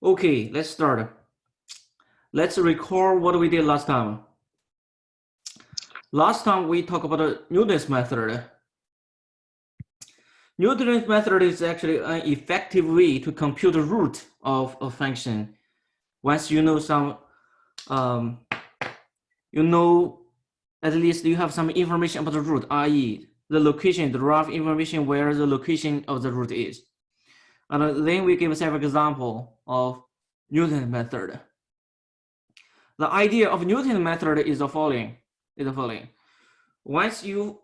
Okay, let's start. Let's recall what we did last time. Last time we talked about Newton's method. Newton's method is actually an effective way to compute the root of a function. Once you know some, at least you have some information about the root, i.e. the location, the rough information where the location of the root is. And then we give several examples of Newton's method. The idea of Newton's method is the following. Once you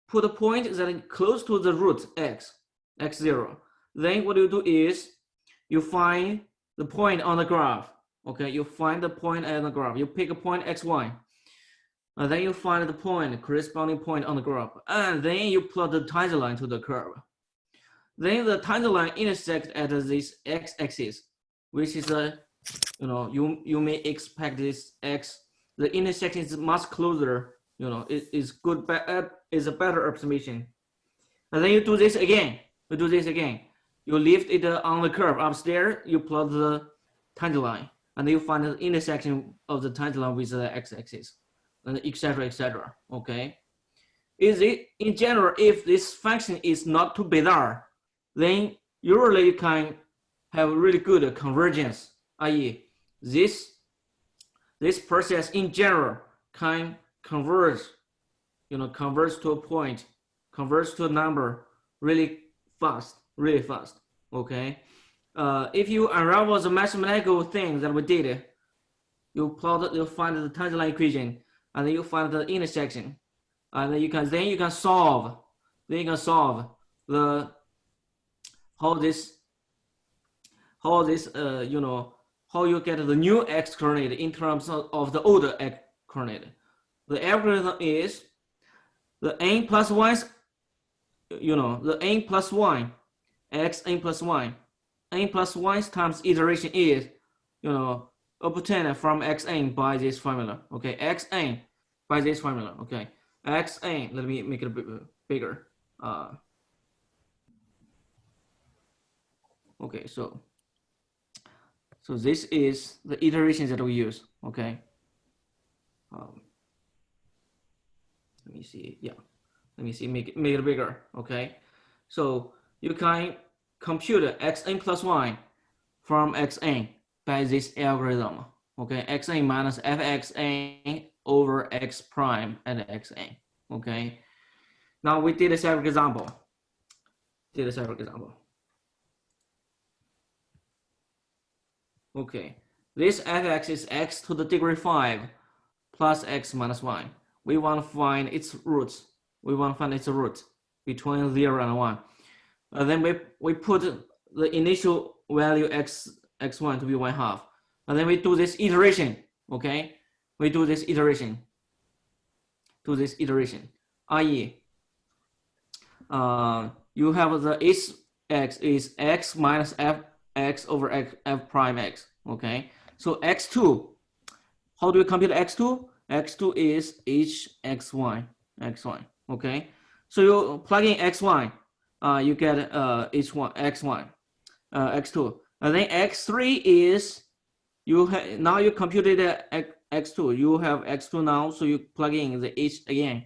put a point that is close to the root x0, then what you do is you find the point on the graph. Okay, you find the point on the graph. You pick a point x1, and then you find the point, corresponding point on the graph, and then you plot the tangent line to the curve. Then the tangent line intersects at this x-axis, which is a you may expect this x. The intersection is much closer. It is good. Is a better approximation. And then you do this again. You lift it on the curve upstairs. You plot the tangent line, and then you find the intersection of the tangent line with the x-axis, and etc. etc. Okay. Is it in general? If this function is not too bizarre, then usually you can have really good convergence, i.e. this process in general can converge to a point, converge to a number really fast. Okay. If you unravel the mathematical thing that we did, you find the tangent line equation, and then you find the intersection, and then you can solve the how you get the new x coordinate in terms of the older x coordinate. The algorithm is the n plus 1, the n plus 1, x n plus 1. N plus 1 times iteration is, obtained from xn by this formula. Okay, xn by this formula. Okay, xn, let me make it a bit bigger. Okay, so this is the iterations that we use. Okay. Let me see. Yeah. Let me see. Make it bigger. Okay. So you can compute xn plus 1 from xn by this algorithm. Okay. Xn minus fxn over x prime at xn. Okay. Now we did a separate example. Okay, this fx is x to the degree 5 plus x minus 1. We want to find its roots. Between 0 and 1. Then we put the initial value x1 to be 1/2. And then we do this iteration. Okay, we do this iteration. I.e., you have the x is x minus x over f prime x. Okay, so x2, how do we compute x2? X2 is hx1. Okay, so you plug in x1, you get h1 x1, x2, and then x3 is now you computed x2. You have x2 now, so you plug in the h again.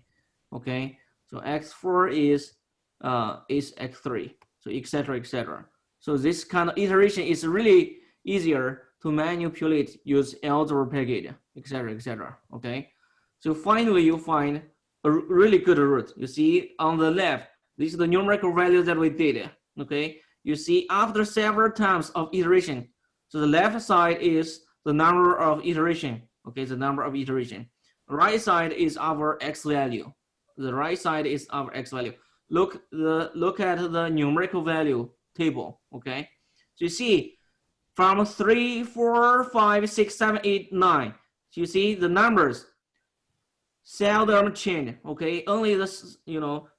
Okay, so x4 is x3, so etc. So this kind of iteration is really easier to manipulate, use algebra package, etc. Okay, so finally you find a really good root. You see on the left, this is the numerical value that we did. Okay, you see after several times of iteration, so the left side is the number of iteration. Okay, the number of iteration. Right side is our x value. Look at the numerical value table. Okay, so you see from 3, 4, 5, 6, 7, 8, 9. So you see the numbers seldom change. Okay, only this,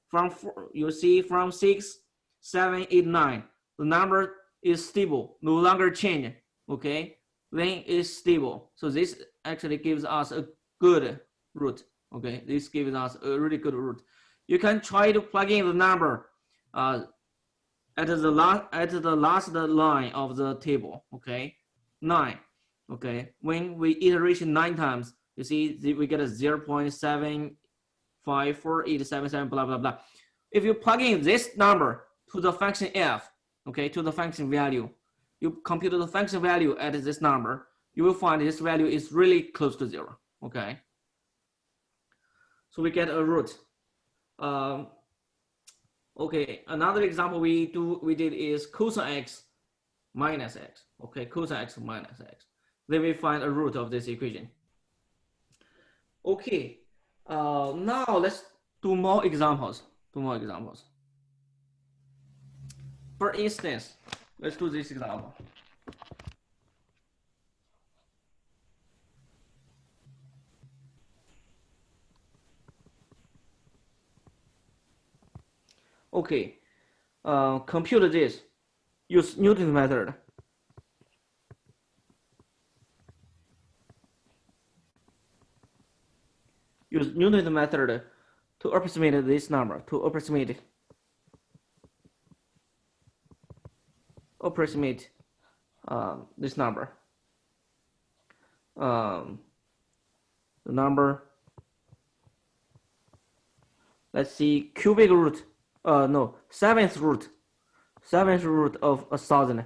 from 4, you see from 6, 7, 8, 9, the number is stable, no longer change. Okay, then it's stable. So this actually gives us a good root. Okay, this gives us a really good root. You can try to plug in the number at the last line of the table. Okay, 9. Okay, when we iteration 9 times, you see we get a 0.7548777 blah blah blah. If you plug in this number to the function f, okay, to the function value, you compute the function value at this number, you will find this value is really close to 0. Okay, so we get a root. Okay, another example we did is cosine x minus x. Okay, cosine x minus x. Then we find a root of this equation. Okay, now let's do more examples. For instance, let's do this example. Okay, compute this. Use Newton's method. Use Newton's method to approximate this number. Approximate this number. The number. Let's see, cubic root. No, seventh root of 1,000.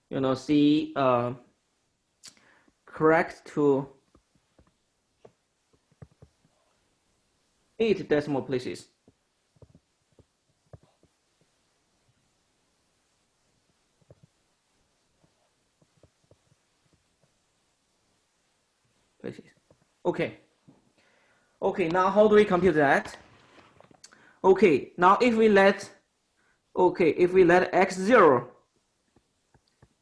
You know, see, correct to 8 decimal places. Okay. Okay, now how do we compute that? Okay, now if we let x0,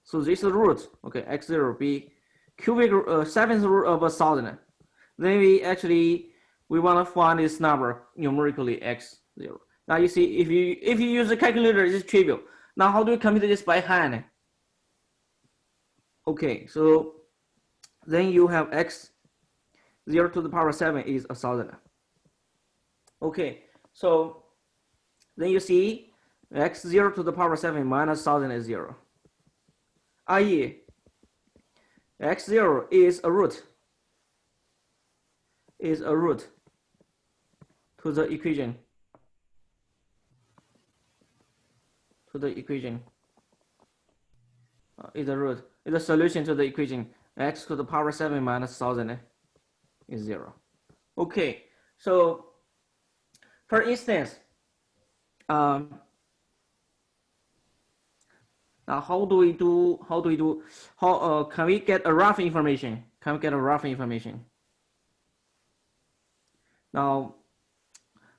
so this root, okay, x0 be cubic seventh root of 1,000, then we want to find this number numerically x0. Now you see, if you use the calculator, it's trivial. Now how do we compute this by hand? Okay, so then you have x0 to the power 7 is 1,000. Okay, so then you see x0 to the power 7 minus 1,000 is 0. i.e., x0 is a root to the equation. Is a root, is a solution to the equation x to the power 7 minus 1,000 is 0. Okay, so for instance, now how can we get a rough information? Now,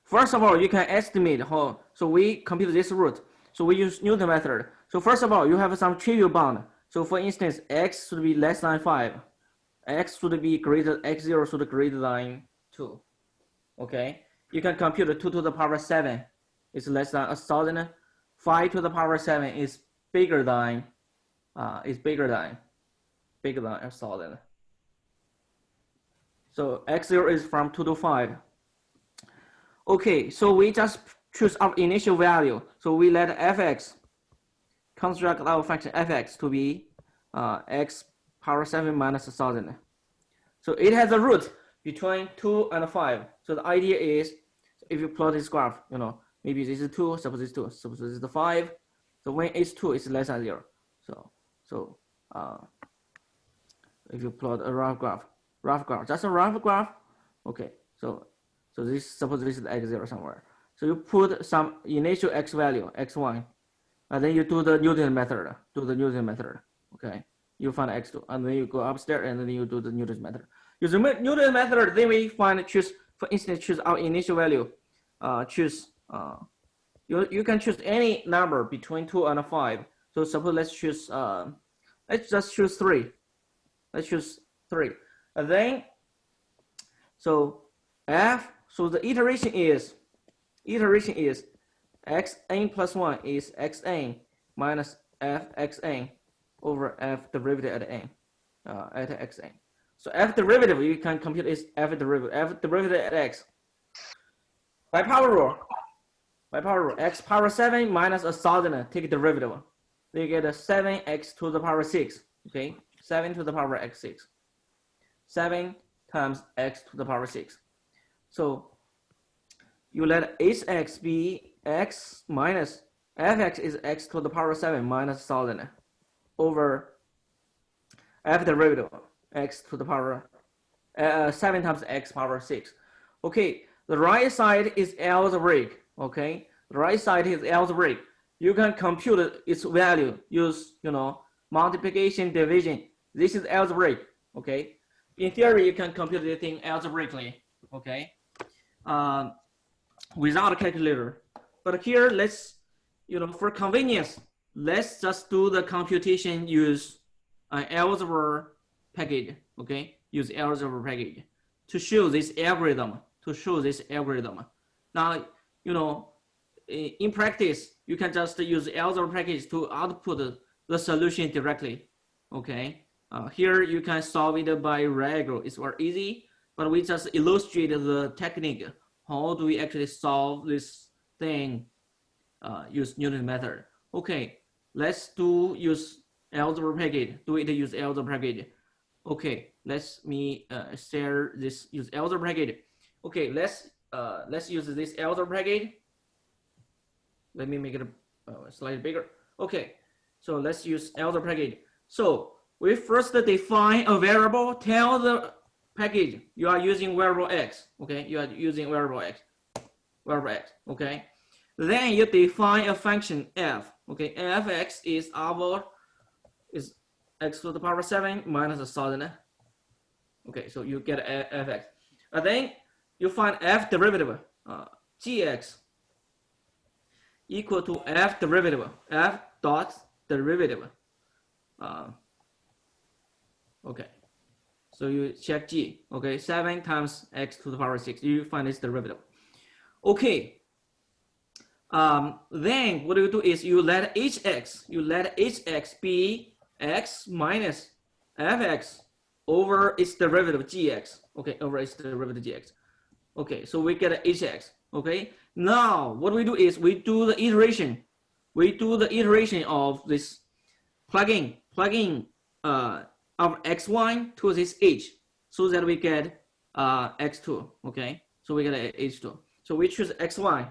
first of all, you can estimate how, so we compute this root. So we use Newton method. So first of all, you have some trivial bound. So for instance, x should be less than 5. X0 should be greater than 2. Okay, you can compute 2 to the power 7 is less than 1,000. 5 to the power 7 is bigger than 1,000. So x0 is from 2 to 5. Okay, so we just choose our initial value. So we let fx construct our function fx to be x power 7 minus 1,000. So it has a root between 2 and 5. So the idea is, if you plot this graph, you know, maybe this is 2, suppose this is 2, suppose this is the 5. So when it's 2, it's less than 0. So if you plot a rough graph, just a rough graph. Okay, so this, suppose this is x0 somewhere. So you put some initial x value, x1, and then you do the Newton method. Okay, you find x2, and then you go upstairs, and then you do the Newton method. Use the Newton method, then we choose, for instance, choose our initial value. You can choose any number between 2 and 5. So suppose let's just choose 3. And then, so the iteration is xn plus 1 is xn minus fxn over f derivative at n, at xn. So f derivative, you can compute is f derivative at x. By power rule, x power 7 minus 1,000, take derivative. Then you get a 7x to the power 6. Okay, 7 to the power x6. 7 times x to the power 6. So you let hx be x minus fx is x to the power 7 minus 1000 over f derivative x to the power 7 times x power 6. Okay, the right side is algebraic. Okay, the right side is algebraic. You can compute its value. Use multiplication, division. This is algebraic. Okay, in theory you can compute the thing algebraically. Okay, without a calculator. But here let's for convenience let's just do the computation use an algebra package. Okay, use algebra package to show this algorithm. Now, in practice, you can just use algebra package to output the solution directly. Okay, here you can solve it by regular. It's very easy, but we just illustrate the technique. How do we actually solve this thing? Use Newton's method. Okay, let's use algebra package. Use algebra package. Okay, let me share this. Use algebra package. Okay, let's use this algebra package. Let me make it slightly bigger. Okay, so let's use algebra package. So we first define a variable. Tell the package you are using variable x. Okay, you are using variable x. Okay, then you define a function f. Okay, fx is x to the power 7 minus 1000. Okay, so you get fx. And then you find f derivative, gx equal to f derivative, f dot derivative. Okay, so you check g. Okay, 7 times x to the power 6. You find this derivative. Okay. Then what you do is you let hx be x minus fx over its derivative gx. Okay, over its derivative gx. Okay, so we get hx. Okay, now what we do is we do the iteration. Of this plugging of x1 to this h, so that we get x2. Okay, so we get h2. So we choose xy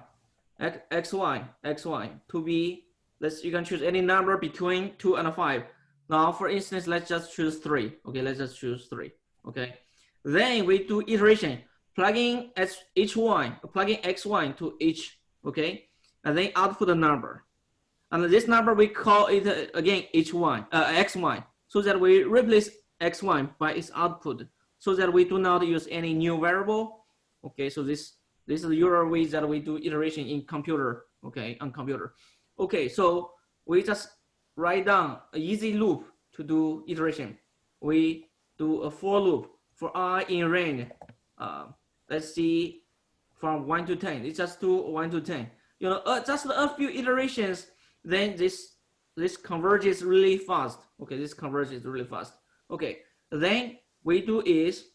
to be, you can choose any number between 2 and 5. Now, for instance, let's just choose 3. Okay, let's just choose 3. Okay, then we do iteration, plugging x1 to h. Okay, and then output a number, and this number we call it again xy, so that we replace x1 by its output, so that we do not use any new variable. Okay, so this is the usual way that we do iteration in computer. Okay, on computer. Okay, so we just write down an easy loop to do iteration. We do a for loop for I in range. Let's see, from 1 to 10. It's just do 1 to 10. Just a few iterations, then this converges really fast. Okay, this converges really fast. Okay, then we do is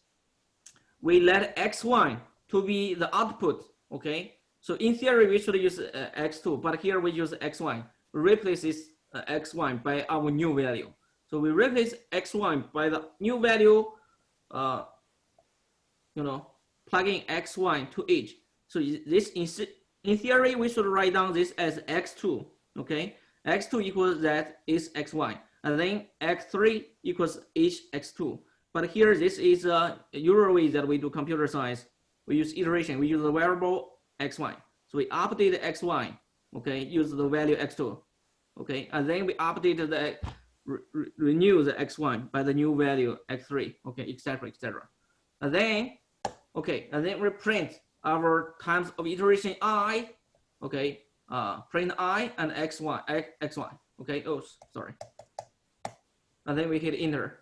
we let x1 to be the output. Okay, so in theory we should use x2, but here we use x1. We replace this x1 by our new value. So we replace x1 by the new value, plugging x1 to h. So this in theory we should write down this as x2. Okay, x2 equals that is x1, and then x3 equals hx2. But here this is a usual way that we do computer science. We use iteration. We use the variable x1. So we update x1. Okay, use the value x2. Okay, and then we update the renew the x1 by the new value x3. Okay, etc. And then we print our times of iteration I. Okay, print I and x1. Okay. Oh, sorry. And then we hit enter.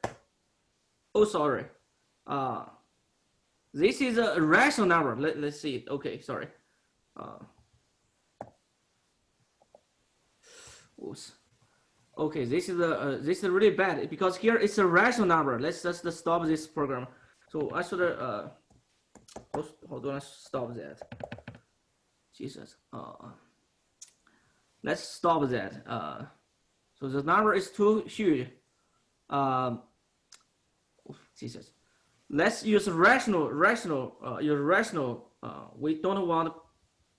Oh, sorry. This is a rational number. Let's see it. Okay, sorry. Okay, this is really bad because here it's a rational number. Let's just stop this program. So I should hold on, stop that. Jesus. Let's stop that. So the number is too huge. Jesus. Let's use rational. We don't want to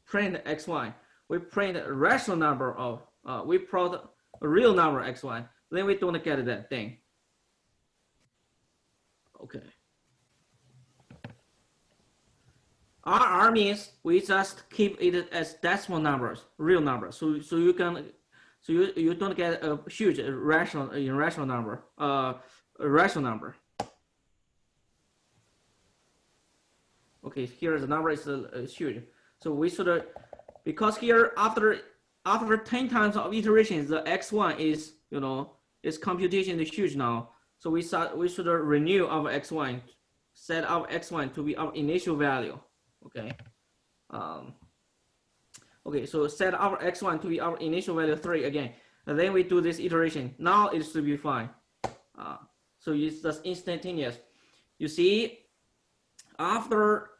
print xy. We print a rational number of. We plot a real number xy. Then we don't get that thing. Okay. RR means we just keep it as decimal numbers, real numbers. So you don't get a huge irrational number. A rational number. Okay, here the number is huge. So we should, because here after 10 times of iterations, the x1 is, its computation is huge now. So we should renew our x1, set our x1 to be our initial value. Okay. Okay, so set our x1 to be our initial value 3 again. And then we do this iteration. Now it should be fine. So it's just instantaneous. You see, after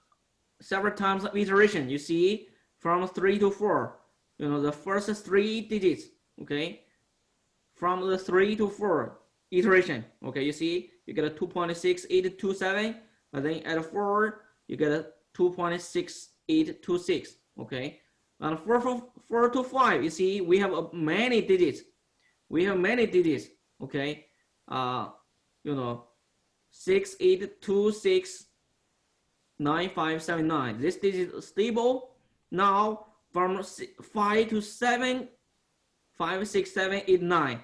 several times of iteration, you see from 3 to 4, the first 3 digits, okay? From the 3 to 4 iteration, okay, you see, you get a 2.6827, and then at 4, you get a 2.6826, okay? And 4 to 5, you see, we have many digits. Okay? 68269579. This digit is stable. Now from 5 to 7, 5, 6, 7, 8, 9.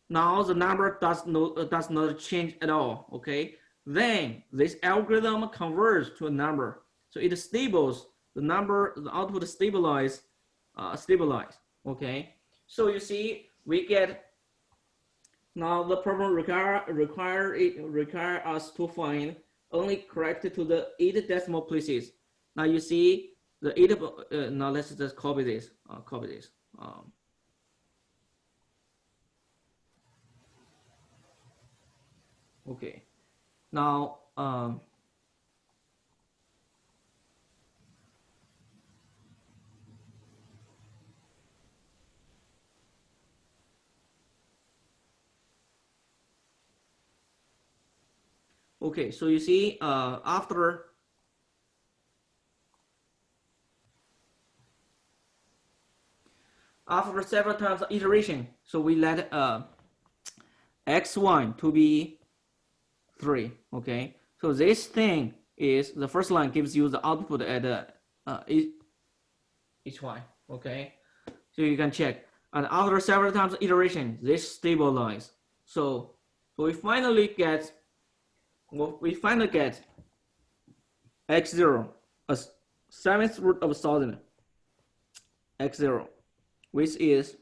Now the number does not change at all. Okay. Then this algorithm converts to a number. So it stables the number, the output stabilize. Okay. So you see, we get. Now the problem require us to find only correct to the 8 decimal places. Now you see the 8. Now let's just copy this. Okay. Now okay, so you see, after several times of iteration, so we let x1 to be 3. Okay, so this thing is the first line gives you the output at each y. Okay, so you can check, and after several times of iteration, this stabilize. So we finally get. We finally get x0 as 7th root of 1000 x0, which is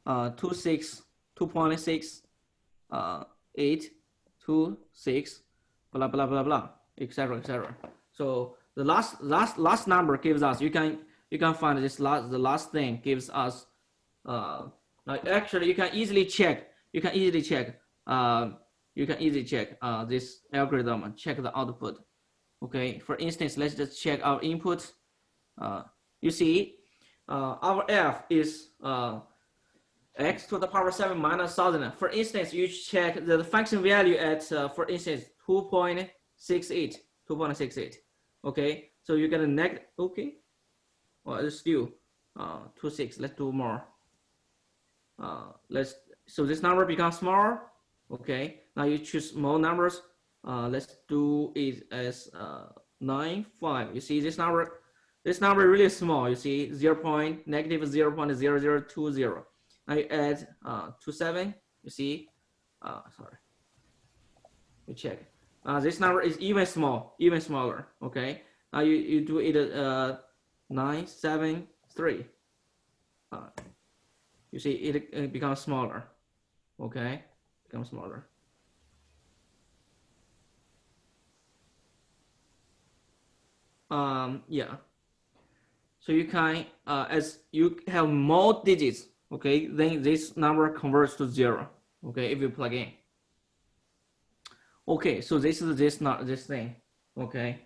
2.6 826 blah blah blah blah, etc. So the last number gives us, you can find this the last thing gives us actually you can easily check this algorithm and check the output. Okay, for instance, let's just check our input. You see, our f is x to the power 7 minus 1000. For instance, you check the function value at, for instance, 2.68. Okay, so you get a negative. Okay, well, it's still 26. Let's do more. So this number becomes smaller. Okay, now you choose small numbers. Let's do it as 9.5. You see this number really small. You see negative 0.0020. Now you add 27. You see, sorry. You check. This number is even smaller. Okay. Now you do it 973. You see it becomes smaller. Okay. Become smaller. Yeah. So you can, as you have more digits, okay, then this number converts to 0. Okay, if you plug in. Okay, so this is this thing. Okay.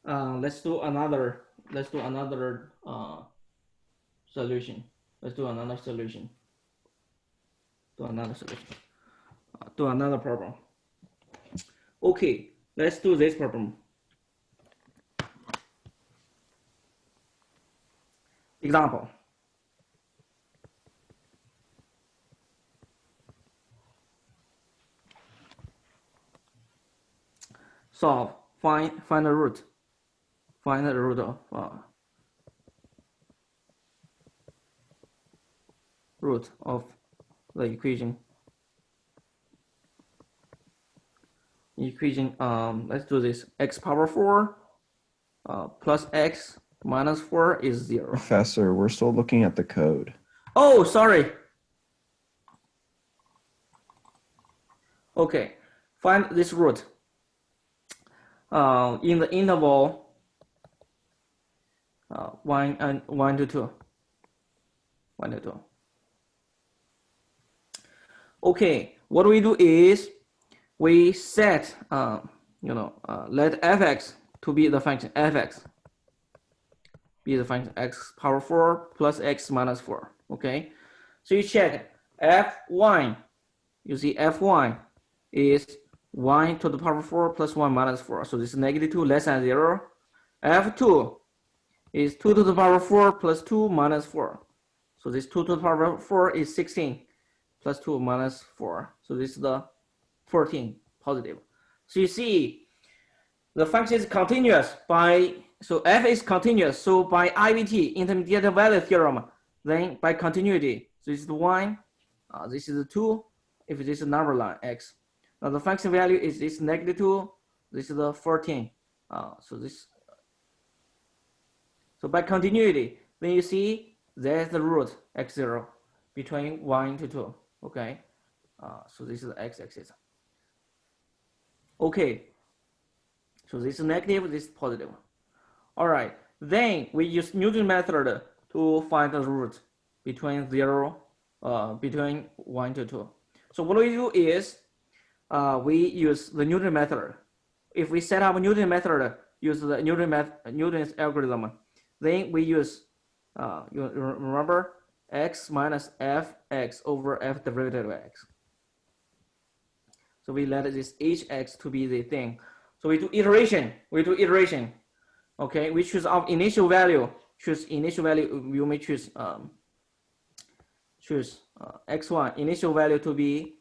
Let's do another solution. do another problem. Okay, let's do this problem. Example. Solve. Find the root. Find the root of the equation. Let's do this. X power 4 plus x minus 4 is 0. Professor, we're still looking at the code. Oh, sorry. Okay, find this root in the interval 1 to 2. 1 to 2. Okay, what we do is we set, let fx to be the function fx, be the function x power 4 plus x minus 4. Okay, so you check f1. You see f1 is 1 to the power 4 plus 1 minus 4. So this is -2 less than 0. f2 is 2 to the power 4 plus 2 minus 4. So this 2 to the power 4 is 16 plus 2 minus 4. So this is the 14 positive. So you see the function is continuous so f is continuous. So by IVT, intermediate value theorem, then by continuity, so this is the 1, this is the 2, if this is number line x. Now the function value is this -2, this is the 14. So by continuity, then you see there's the root x0 between 1 to 2. Okay, so this is the x-axis. Okay, so this is negative, this is positive. All right, then we use Newton method to find the root between between 1 to 2. So what we do is we use the Newton method. If we set up a Newton method, use the Newton's algorithm, then we use you remember x minus fx over f derivative of x. So we let this hx to be the thing. So we do iteration. Okay, we choose our initial value. You may choose x1 initial value to be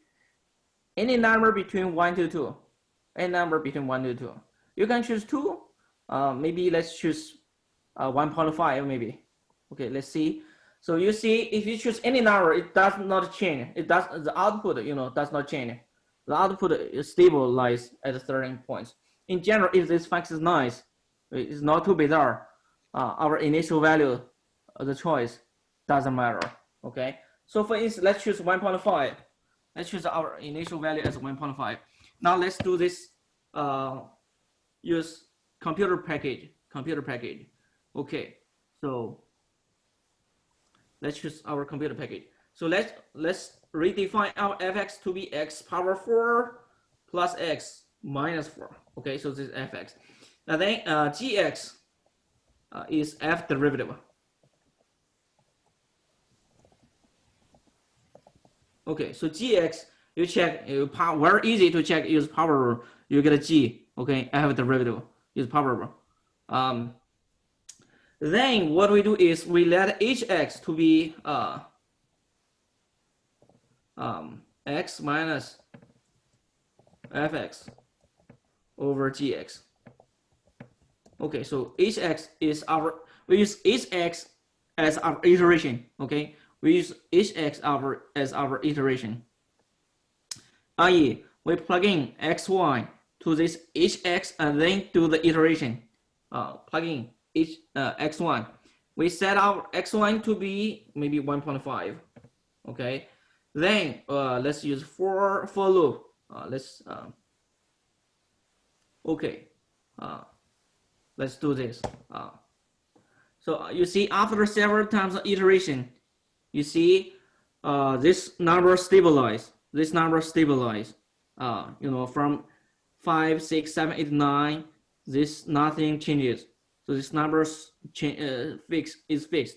any number between 1 to 2. Any number between 1 to 2. You can choose 2. Maybe let's choose 1.5 maybe. Okay, let's see. So you see, if you choose any number, it does not change. The output, does not change. The output is stabilized at certain points. In general, if this function is nice, it's not too bizarre. Our initial value, the choice doesn't matter. Okay. So for instance, let's choose 1.5. Let's choose our initial value as 1.5. Now let's do this. Use computer package. Okay. So let's choose our computer package. So let's redefine our fx to be x power 4 plus x minus 4. Okay, so this is fx. And then gx is f derivative. Okay, so gx, you check, very easy to check, use power rule. You get a g, okay, f derivative, use power rule. Then what we do is we let hx to be x minus fx over gx. Okay, so hx is we use hx as our iteration. Okay, we use hx as our iteration. I.e., we plug in x1 to this hx and then do the iteration. Plug in x1. We set our x1 to be maybe 1.5. Okay, then let's use for loop. Let's do this. So you see, after several times of iteration, you see this number stabilize. From 5, 6, 7, 8, 9. This nothing changes. So this number is fixed.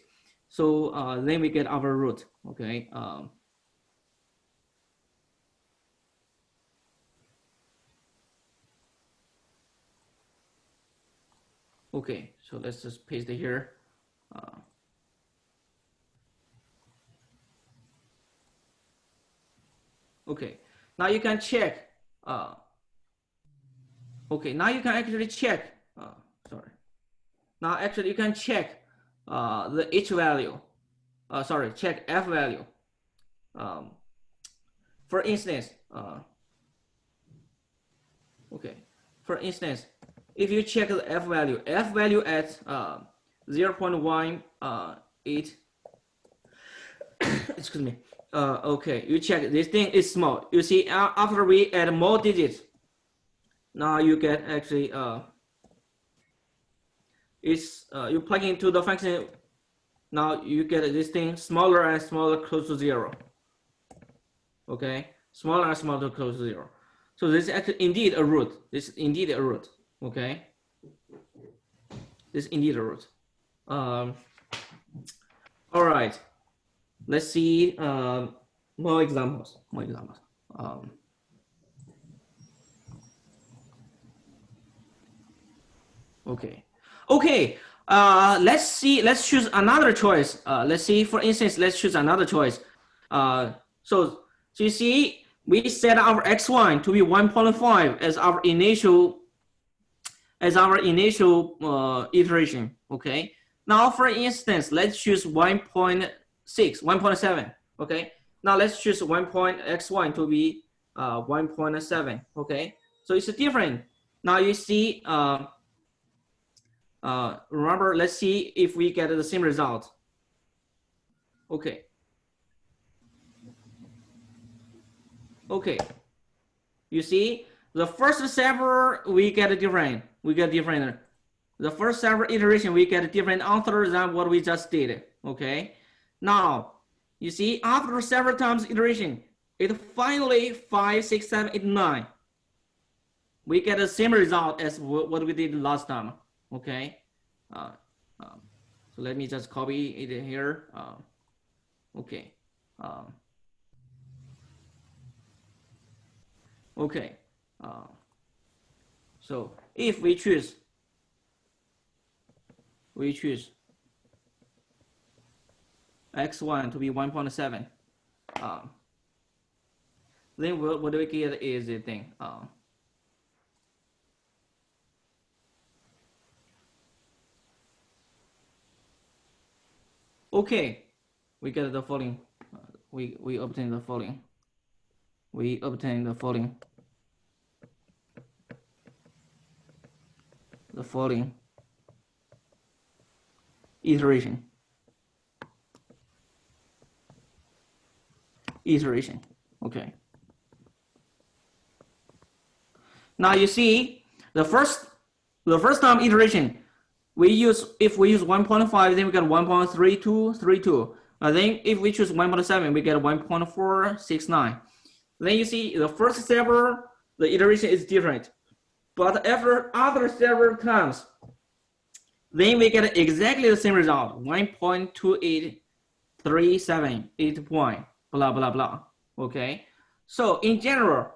So then we get our root. Okay. Okay, so let's just paste it here. Okay, now you can check. Okay, now you can actually check. Sorry. Now actually you can check the H value. Sorry, check F value. For instance, okay. For instance, if you check the F value at 0.18, excuse me. Okay, you check this thing is small. You see, after we add more digits, now you get actually you plug into the function. Now you get this thing smaller and smaller, close to 0. Okay, smaller and smaller, close to 0. So this is actually indeed a root. This is indeed a root. Okay, this is indeed a root. All right, let's see more examples. Okay. Let's choose another choice. Let's see, for instance, let's choose another choice. So you see, we set our x1 to be 1.5 as our initial iteration. Okay. Now, for instance, let's choose 1.6, 1.7. Okay. Now let's choose x1 to be 1.7. Okay. So it's different. Now you see. Remember, let's see if we get the same result. Okay. Okay. You see, the first several we get different. The first several iteration we get different answer than what we just did. Okay. Now, you see, after several times iteration, it finally 5, 6, 7, 8, 9. We get the same result as what we did last time. Okay. So let me just copy it here. Okay. Okay. So if we choose x1 to be 1.7, then what we get is the thing. Okay, we get the following. We obtain the following. We obtain the following. The following iteration. Okay. Now you see the first time iteration. If we use 1.5, then we get 1.3232. Then if we choose 1.7, we get 1.469. Then you see the first several, the iteration is different. But after several times, then we get exactly the same result, 1.28378 point, blah, blah, blah. Okay. So in general,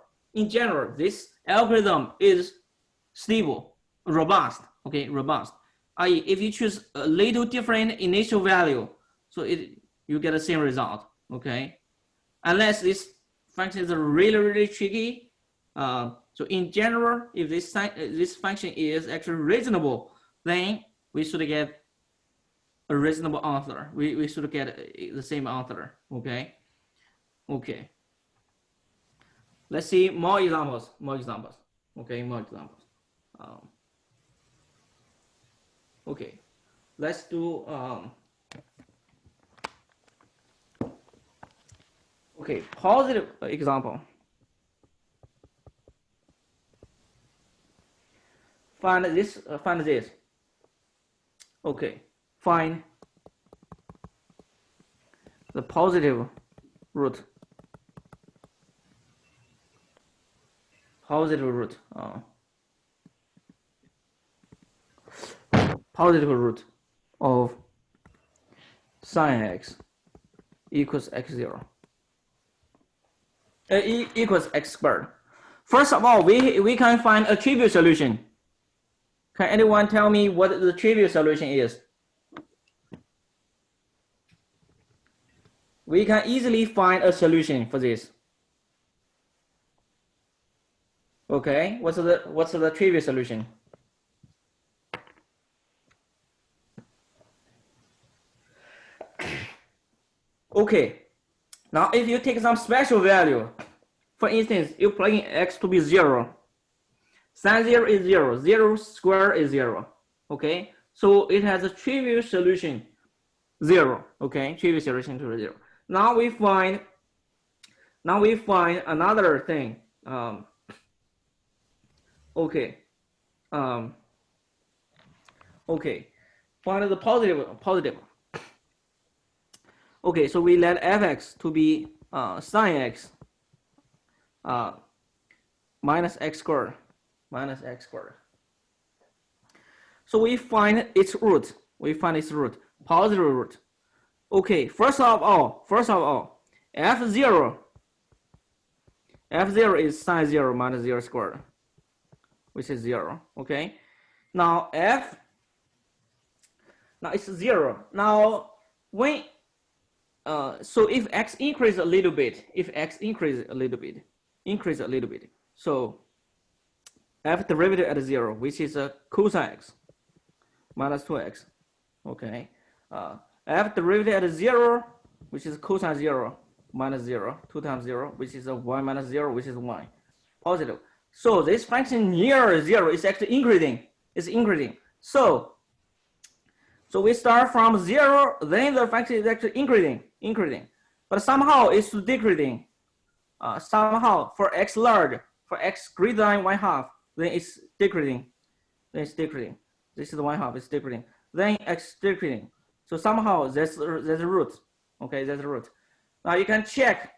this algorithm is stable, robust. Okay, robust. I.e., if you choose a little different initial value, so you get the same result. Okay, unless this function is really, really tricky. So in general, if this function is actually reasonable, then we should get a reasonable answer. We should get the same answer. Okay. Okay. Let's see more examples. Okay, more examples. Okay, let's do okay, positive example. Find this. Okay, find the positive root. Positive root of sine x equals x0 equals x squared. First of all, we can find a trivial solution. Can anyone tell me what the trivial solution is? We can easily find a solution for this. Okay, what's the trivial solution? Okay, now if you take some special value, for instance, you plug in x to be 0, sin 0 is 0, 0 squared is 0, okay? So it has a trivial solution 0, okay? Trivial solution to 0. Now we find another thing. Okay, find the positive. Okay, so we let fx to be sine x minus x squared. So we find its root. Positive root. Okay, first of all, f0 is sine 0 minus 0 squared, which is 0. Okay, now it's 0. Now when so if x increase a little bit, so f derivative at 0, which is a cosine x minus 2x, okay, f derivative at 0, which is cosine 0 minus 0, 2 times 0, which is a y minus 0, which is y, positive. So this function near 0 is actually increasing. So we start from 0, then the function is actually increasing. But somehow it's decreasing. Somehow for x large, for x greater than 1/2, then it's decreasing. This is the 1/2, it's decreasing. Then x decreasing. So somehow that's the root. Okay, that's the root. Now you can check.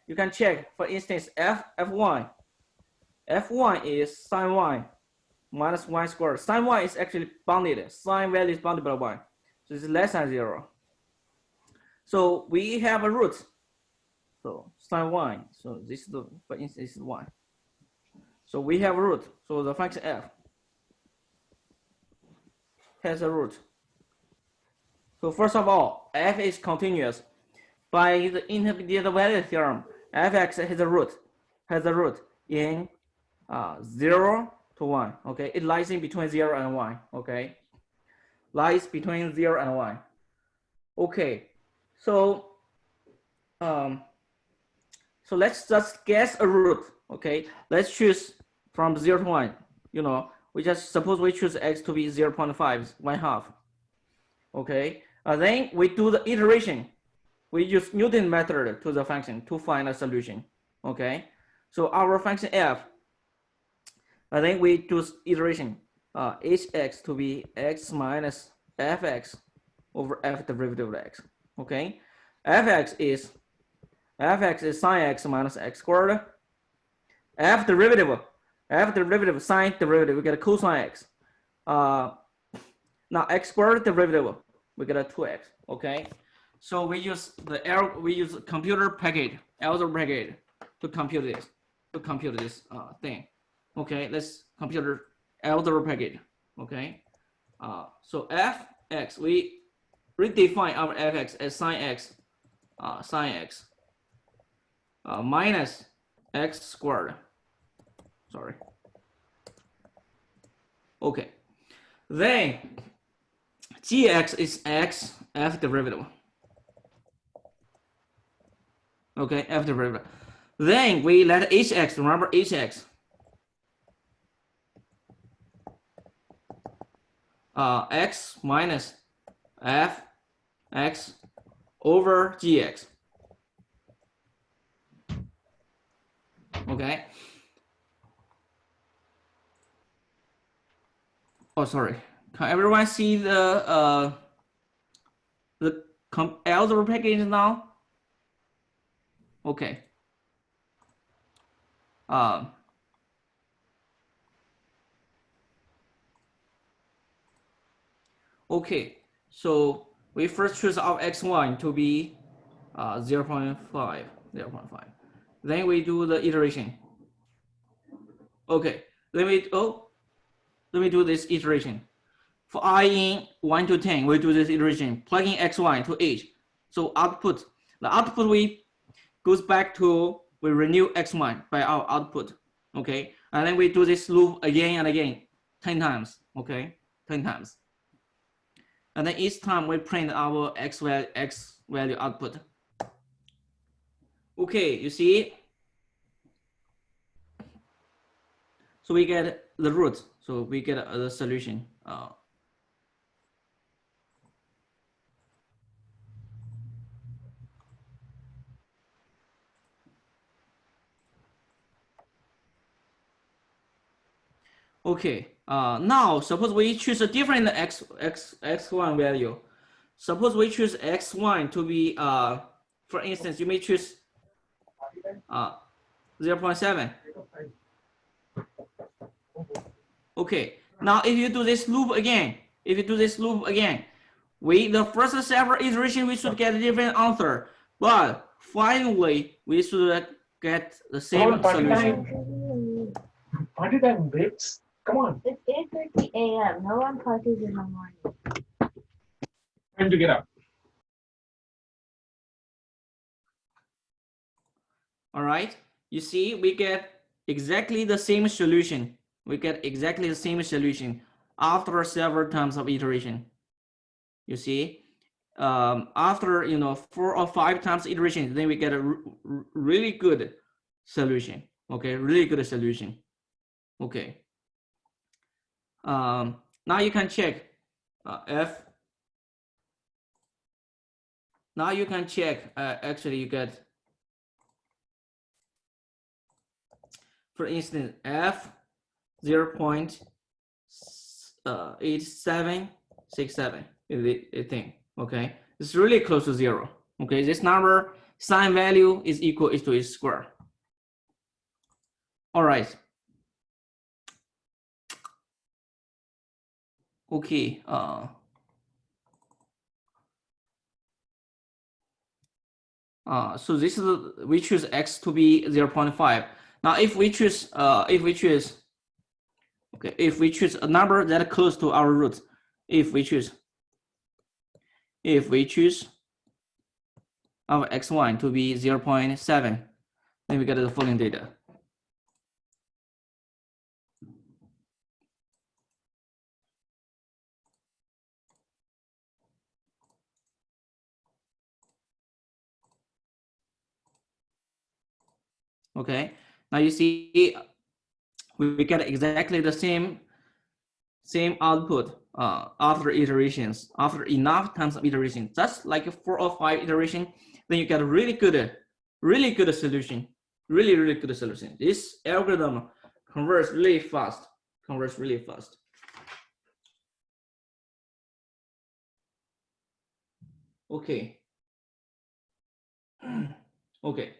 For instance, f1 is sine y minus y squared. Sine y is actually bounded. Sine value is bounded by y. So it's less than 0. So we have a root. So sine y. So this is for instance, this is y. So we have a root. So the function f has a root. So first of all, f is continuous. By the intermediate value theorem, fx has a root in 0 to 1. Okay, it lies in between 0 and 1. Okay, lies between 0 and 1. Okay, so let's just guess a root. Okay, let's choose from 0 to 1. You know, we just suppose we choose x to be 0.5, 1/2. Okay, then we do the iteration. We use Newton method to the function to find a solution. Okay, so our function f, then we do iteration hx to be x minus fx over f derivative of x. Okay, fx is sine x minus x squared. F derivative sine derivative, we get a cosine x. Now x squared derivative, we get a 2x. Okay. So we use computer package, algebra package to compute this thing. Okay, let's compute algebra package. Okay, so fx, we redefine our fx as sine x minus x squared. Sorry. Okay, then gx is x f derivative. Okay, f derivative. Then we let hx, remember hx, x minus f x over gx. Okay. Oh, sorry. Can everyone see the algebra package now? Okay. Okay, so we first choose our x1 to be 0.5. Then we do the iteration. Okay, let me do this iteration. For I in 1 to 10, we do this iteration, plugging x1 to each. So output, the output we goes back to, we renew x1 by our output, okay? And then we do this loop again and again, 10 times, okay? 10 times. And then each time we print our x value output. Okay, you see? So we get the root, so we get the solution. Okay, now suppose we choose a different x1 value. Suppose we choose x1 to be, for instance, you may choose 0.7. Okay, now if you do this loop again, the first several iteration we should get a different answer, but finally we should get the same solution. Party time, babes. Come on. It's 8:30 a.m. No one parties in the morning. Time to get up. All right, you see, we get exactly the same solution. After several times of iteration. You see, after 4 or 5 times iteration, then we get a really good solution. Okay, really good solution. Okay. Now you can check f. Now you can check. Actually, you get, for instance, f 0.8767 is the thing. Okay, it's really close to 0. Okay, this number sign value is equal to its square. All right. Okay. So this is we choose x to be 0.5. Now, if we choose a number that is close to our root, if we choose our x1 to be 0.7, then we get the following data. Okay, now you see we get exactly the same output after iterations, after enough times of iteration, just like 4 or 5 iteration, then you get a really good solution, really good solution. This algorithm converts really fast, Okay. Okay.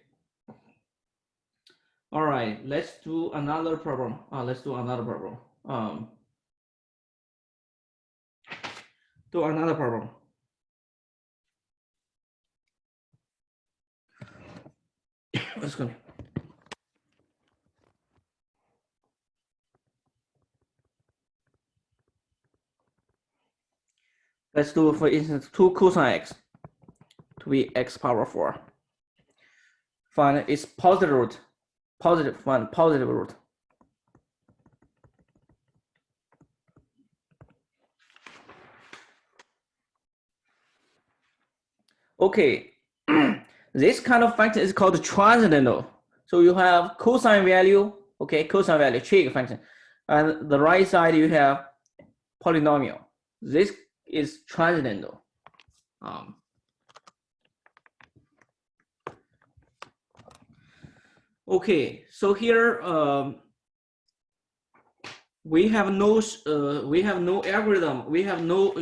All right, let's do another problem. Let's go. Let's do, for instance, 2 cosine x to be x power 4. Find its positive root. Find positive root. Okay, this kind of function is called transcendental. So you have cosine value, trig function, and the right side you have polynomial. This is transcendental. Okay, so here we have no algorithm. We have no,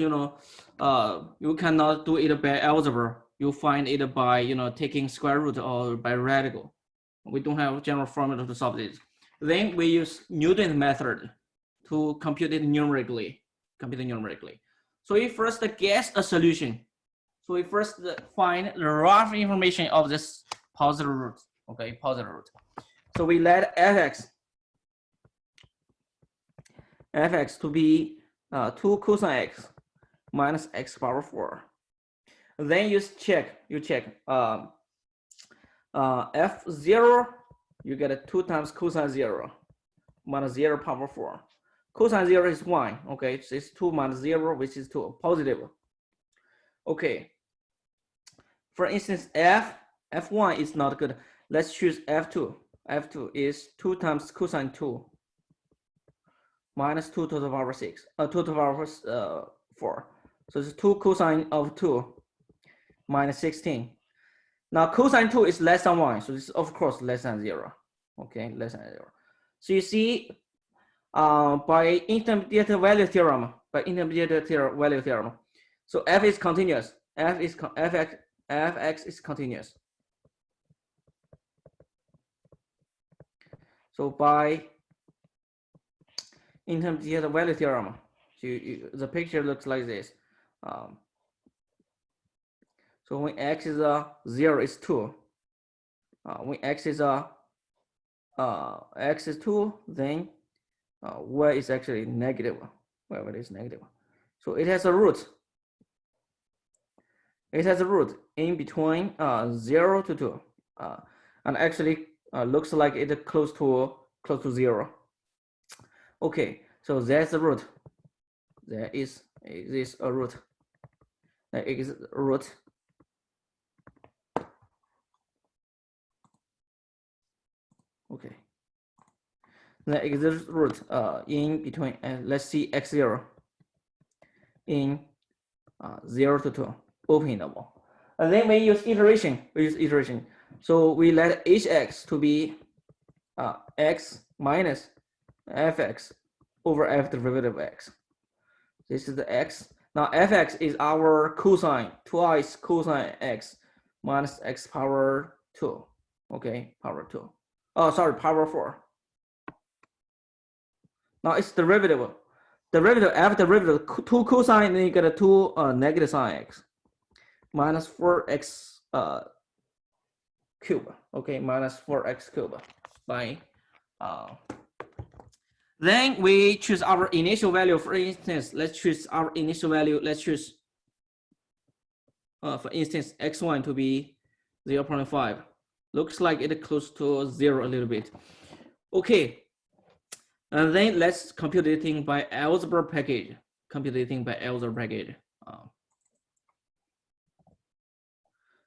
you cannot do it by algebra. You find it by taking square root or by radical. We don't have general formula to solve this. Then we use Newton's method to compute it numerically. So we first guess a solution. So we first find the rough information of this positive root. Okay, positive root. So we let fx to be 2 cosine x minus x power 4. Then you check f0, you get a 2 times cosine 0 minus 0 power 4. Cosine 0 is 1, okay, so it's 2 minus 0, which is 2, positive. Okay, for instance, f1 is not good. Let's choose f2. f2 is 2 times cosine 2 minus 2 to the power 6, 2 to the power 4. So it's 2 cosine of 2 minus 16. Now cosine 2 is less than 1, so this is of course less than 0. Okay, less than 0. So you see, by intermediate value theorem, so f is continuous. fx is continuous. So by intermediate value theorem, so the picture looks like this. So when x is 0 is 2. When x is 2, then y is actually negative. Well, it is negative. So it has a root. It has a root in between 0 to 2, and actually looks like it close to 0. Okay, so that's the root. There is a root. There is a root. Okay. There exists root in between, let's see x0 in 0 to 2, open interval. And then we use iteration. So we let hx to be x minus fx over f derivative x. This is the x. Now fx is our cosine, twice cosine x minus x power 2. Okay, power 2. Oh, sorry, power 4. Now it's derivative. F derivative 2 cosine, then you get a 2 negative sine x minus 4x cube. Okay, minus 4x cube by then we choose our initial value. For instance, let's choose our initial value. Let's choose for instance x1 to be 0.5. Looks like it close to 0 a little bit. Okay. And then let's compute the thing by algebra package.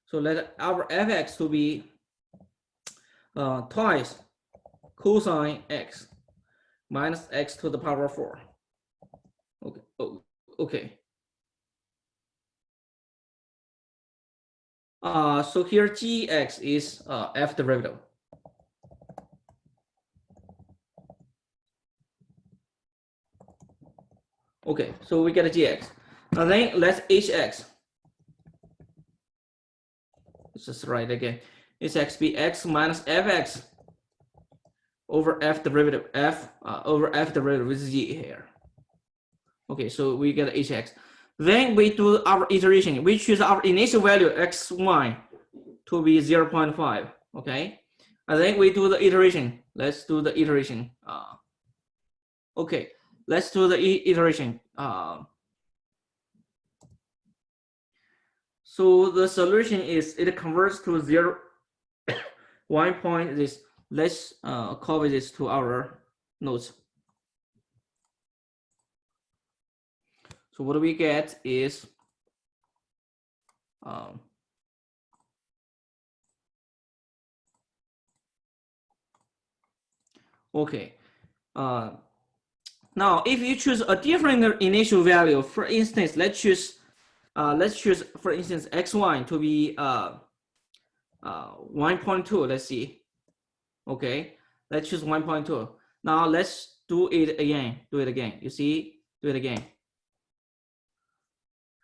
So let our fx to be twice cosine x minus x to the power 4. Okay. Oh, okay. So here gx is f derivative. Okay, so we get a gx. And then let's hx. Let's just write again. Hx be x minus fx over f derivative over f derivative with g here. Okay, so we get hx. Then we do our iteration. We choose our initial value x1 to be 0.5. Okay, and then we do the iteration. Let's do the iteration. Okay, let's do the iteration. So the solution is it converts to 0. 1 point this. Let's copy this to our notes. So what we get is okay. Now if you choose a different initial value, for instance, let's choose for instance x1 to be 1.2. Let's see. Okay, let's choose 1.2. Now let's do it again. You see, do it again.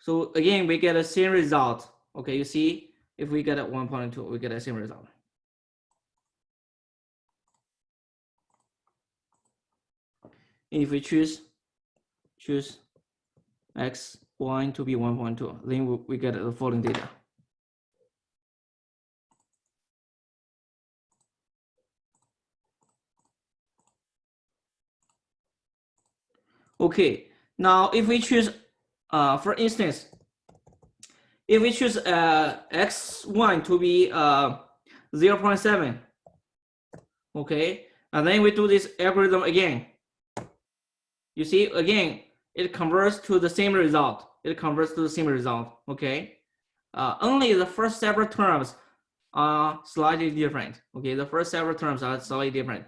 So again, we get a same result. Okay, you see, if we get a 1.2, we get a same result. If we choose x1 to be 1.2, then we get the following data. Okay, Now, if we choose, for instance, if we choose x1 to be 0.7, okay, and then we do this algorithm again. You see, again, it converts to the same result. It converts to the same result, okay? Only the first several terms are slightly different, okay? The first several terms are slightly different.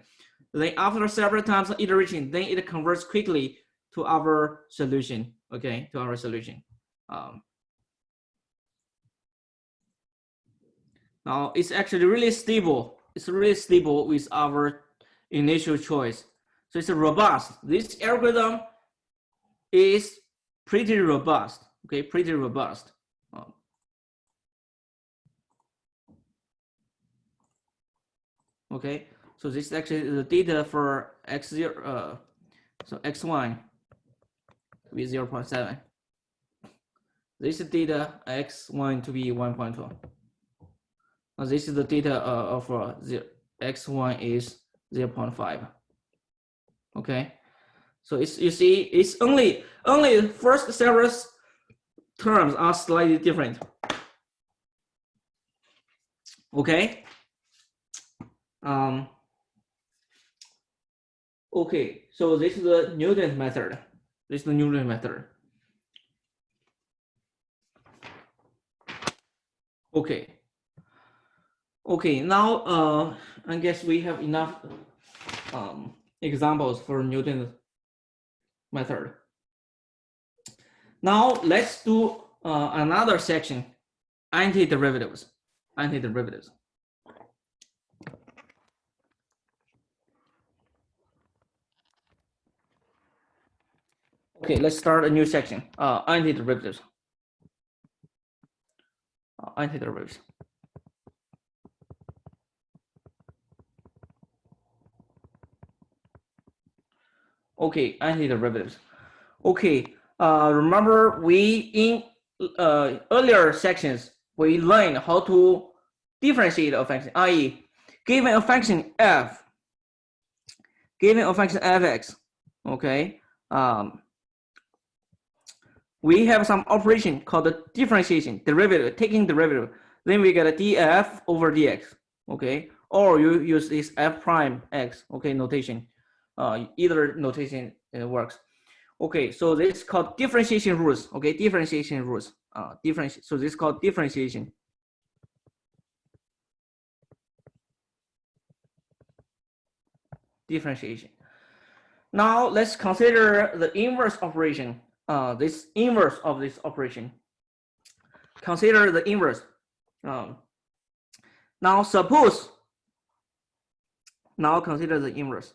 Then after several times of iteration, then it converts quickly to our solution, okay? To our solution. Now it's actually really stable. It's really stable with our initial choice. So it's robust. This algorithm is pretty robust, okay? Pretty robust. Okay, so this is actually the data for x0, so x1 to be 0.7. This is data x1 to be 1.2. Now this is the data of x1 is 0.5. Okay, so it's, you see, it's only first several terms are slightly different. Okay. Okay, so this is the Newton method. This is the Newton method. Okay. Okay, now I guess we have enough examples for Newton's method. Now let's do another section, antiderivatives. Antiderivatives. Okay, let's start a new section, antiderivatives. Antiderivatives. Okay, antiderivatives. Okay, remember we in earlier sections we learned how to differentiate a function, i.e., given a function f, given a function fx, okay, we have some operation called the differentiation, derivative, taking derivative. Then we get a df over dx, okay, or you use this f prime x, okay, notation. Either notation works. Okay, so this is called differentiation rules. Okay, differentiation rules. So this is called differentiation. Differentiation. Now let's consider the inverse operation. This inverse of this operation. Consider the inverse. Now suppose. Now consider the inverse.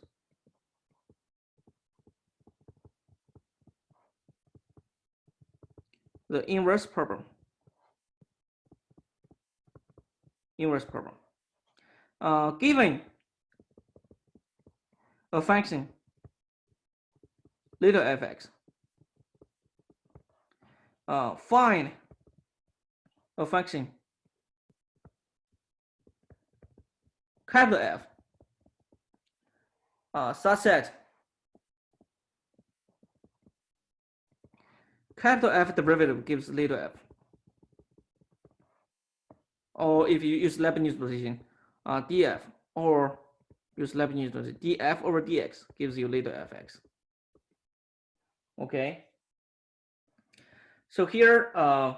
The inverse problem. Inverse problem. Given a function little fx, find a function capital F such that capital F derivative gives little f. Or if you use Leibniz position, df, or use Leibniz position, df over dx gives you little fx. Okay. So here, so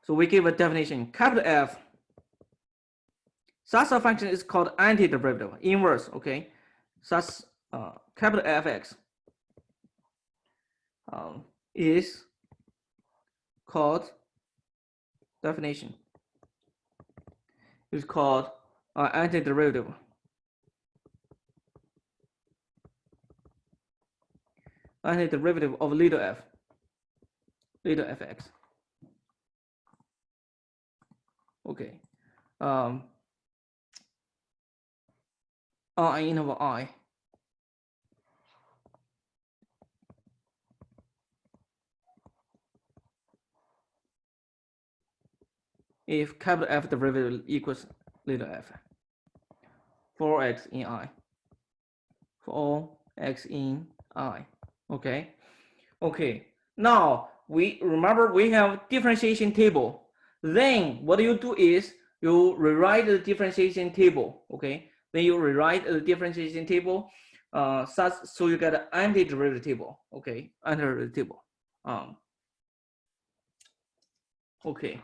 we give a definition. Capital F, such a function is called antiderivative, inverse. Okay, such capital Fx is called definition. Is called antiderivative. Antiderivative of little f, little fx. Okay. On an interval I. If capital F derivative equals little f, for x in I, for all x in I. Okay. Okay. Now we remember we have differentiation table. Then what you do is you rewrite the differentiation table. Okay. Then you rewrite the differentiation table, so you get an antiderivative table. Okay, antiderivative table. Okay.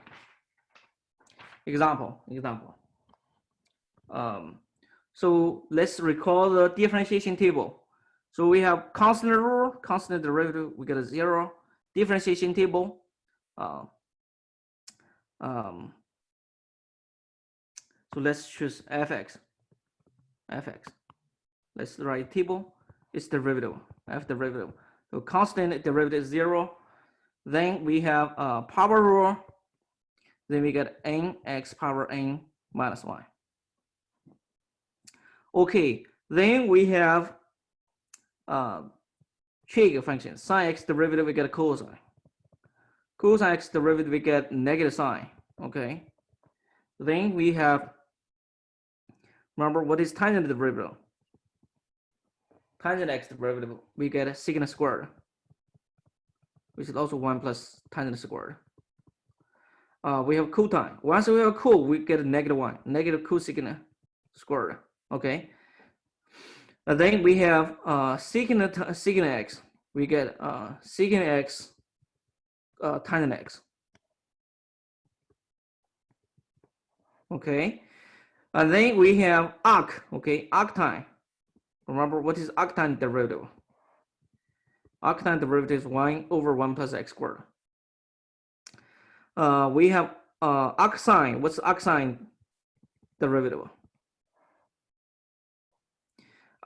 Example. So let's recall the differentiation table. So we have constant rule, constant derivative, we get a 0. Differentiation table. So let's choose fx. Let's write table. It's derivative, f derivative. So constant derivative is 0. Then we have power rule. Then we get nx power n minus 1. Okay, then we have trig function. Sine x derivative, we get a cosine. Cosine x derivative, we get negative sine. Okay. Then we have, remember what is tangent derivative? Tangent x derivative, we get secant squared, which is also 1 plus tangent squared. We have cotangent. Once we have co, we get a negative 1, negative cosecant squared. Okay. And then we have secant x. We get secant x tangent x. Okay. And then we have arc. Okay, arctangent. Remember what is arctangent derivative? Arctangent derivative is 1 over 1 plus x squared. We have arcsine. What's arcsine derivative?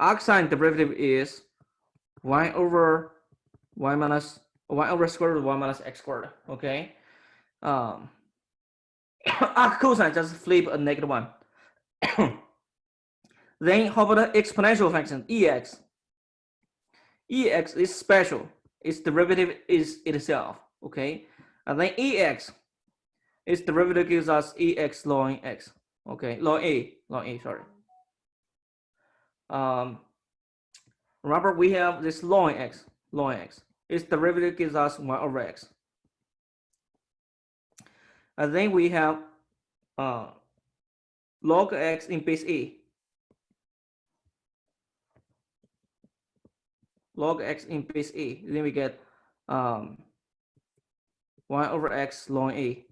Arcsine derivative is 1 over square root of 1 minus x squared. Okay. Arc cosine, just flip a negative 1. Then how about the exponential function ex? Ex is special. Its derivative is itself. Okay. And then ex, its derivative gives us ex ln x. Okay, ln a, sorry. Remember we have this ln x. Its derivative gives us 1 over x. And then we have log x in base a. Log x in base a. Then we get 1 over x ln a.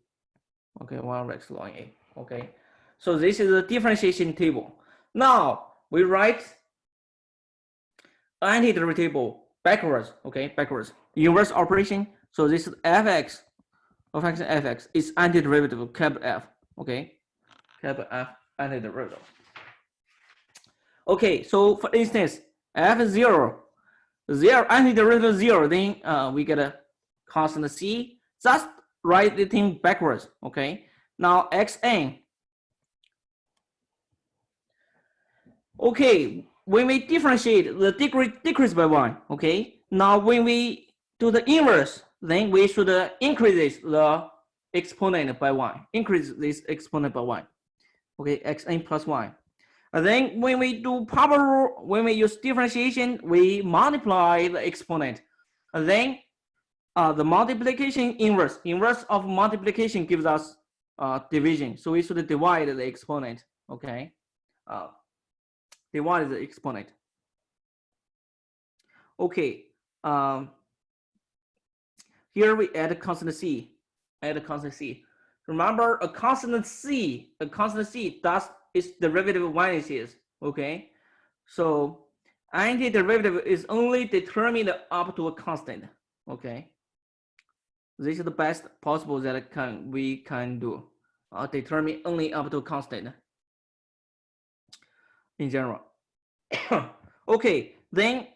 Okay, 1 over x ln a. Okay, so this is the differentiation table. Now we write antiderivative table backwards. Okay, backwards. Inverse operation. So this is fx of function fx is antiderivative of capital F. Okay, capital F antiderivative. Okay, so for instance, f is 0, antiderivative 0, then we get a constant c. Just write the thing backwards. Okay, now xn. Okay, when we differentiate, the degree decrease by 1. Okay, now when we do the inverse, then we should increase the exponent by 1. Increase this exponent by 1. Okay, xn plus 1. And then when we do power rule, when we use differentiation, we multiply the exponent. And then the multiplication inverse of multiplication gives us division. So we should divide the exponent. Okay, divide the exponent. Okay, here we add a constant c. Remember, a constant c does its derivative when it is. Okay, so antiderivative is only determined up to a constant. Okay, this is the best possible that we can do. Determine only up to a constant in general. Okay, then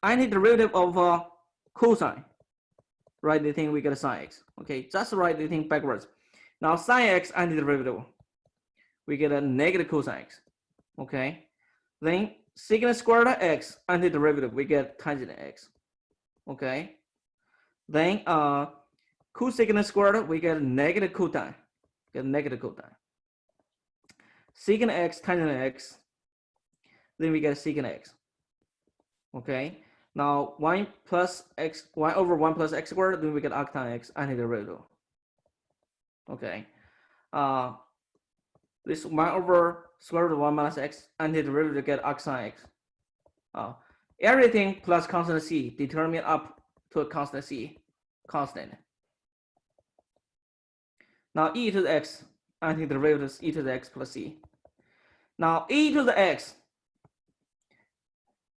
antiderivative of cosine. Write the thing, we get a sine x. Okay, just write the thing backwards. Now sine x antiderivative, we get a negative cosine x. Okay, then secant squared x antiderivative, we get tangent x. Okay, then cosecant squared, we get negative cotangent. Secant x tangent x, then we get secant x. Okay. Now 1 over 1 plus x squared, then we get arctan x antiderivative. Okay. This 1 over square root of 1 minus x antiderivative get arctan x. Everything plus constant c determine up to a constant c, constant. Now e to the x antiderivative is e to the x plus c. Now e to the x.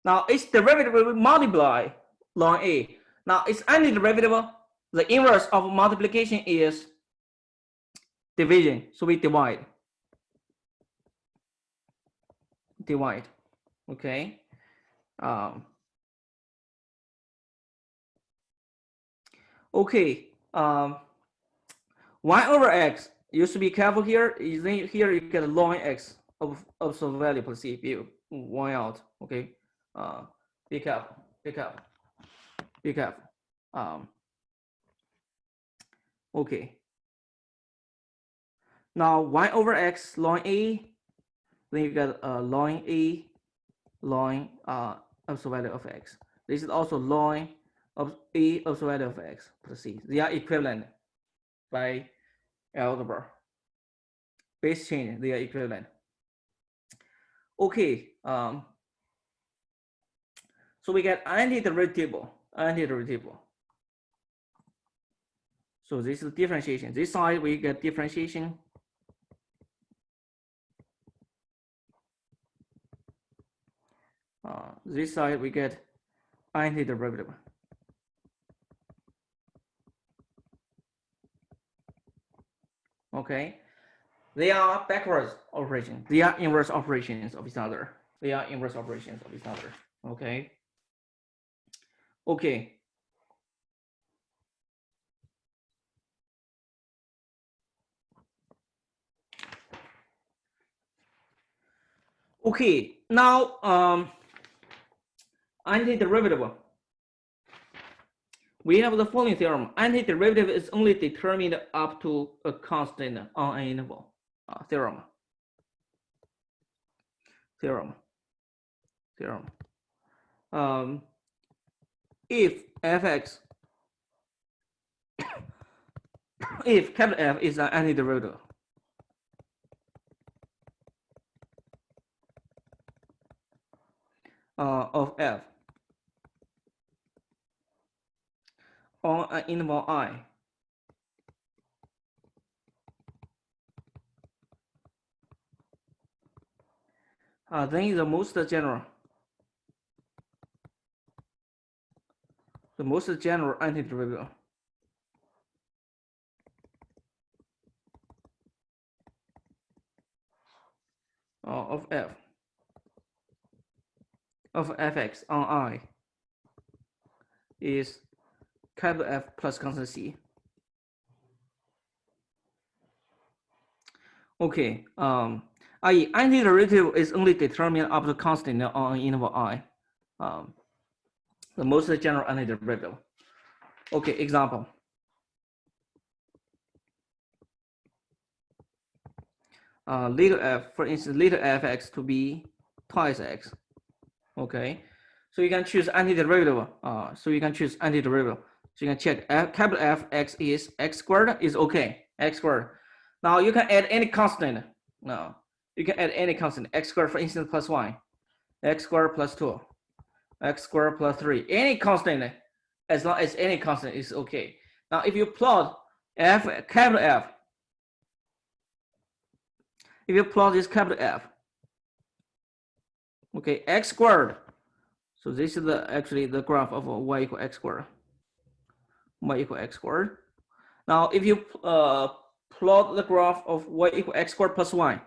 Now its derivative will multiply ln a. Now its antiderivative, the inverse of multiplication is division. So we divide. Okay. Okay. 1 over x. You should be careful here. Here you get ln x of absolute value plus c. Be 1 out. Okay. Be careful. Be careful. Be careful. Okay. Now 1 over x ln a. Then you get ln a ln absolute value of x. This is also ln of a absolute value of x plus c. They are equivalent by algebra. Base change, they are equivalent. Okay. So we get antiderivative. So this is differentiation. This side we get differentiation. This side we get antiderivative. Okay. They are backwards operations. They are inverse operations of each other. They are inverse operations of each other. Okay. Okay. Okay. Now, antiderivative. We have the following theorem. Antiderivative is only determined up to a constant on an interval. Theorem. If fx, if capital F is an antiderivative, of f on an interval I, then the most general antiderivative of f of fx on I is capital F plus constant c. Okay. I.e. antiderivative is only determined up to constant on an interval I. The most general antiderivative. Okay, example. Little f, for instance, little fx to be twice x. Okay, so you can choose antiderivative. So you can can check capital Fx is x squared is okay. X squared. Now you can add any constant. Now you can add any constant. X squared, for instance, plus 1, x squared plus 2, x squared plus 3. Any constant, as long as any constant is okay. Now if you plot capital F, if you plot this capital F, okay, x squared. So this is actually the graph of y equal x squared. Y equal x squared. Now if you plot the graph of y equal x squared plus 1,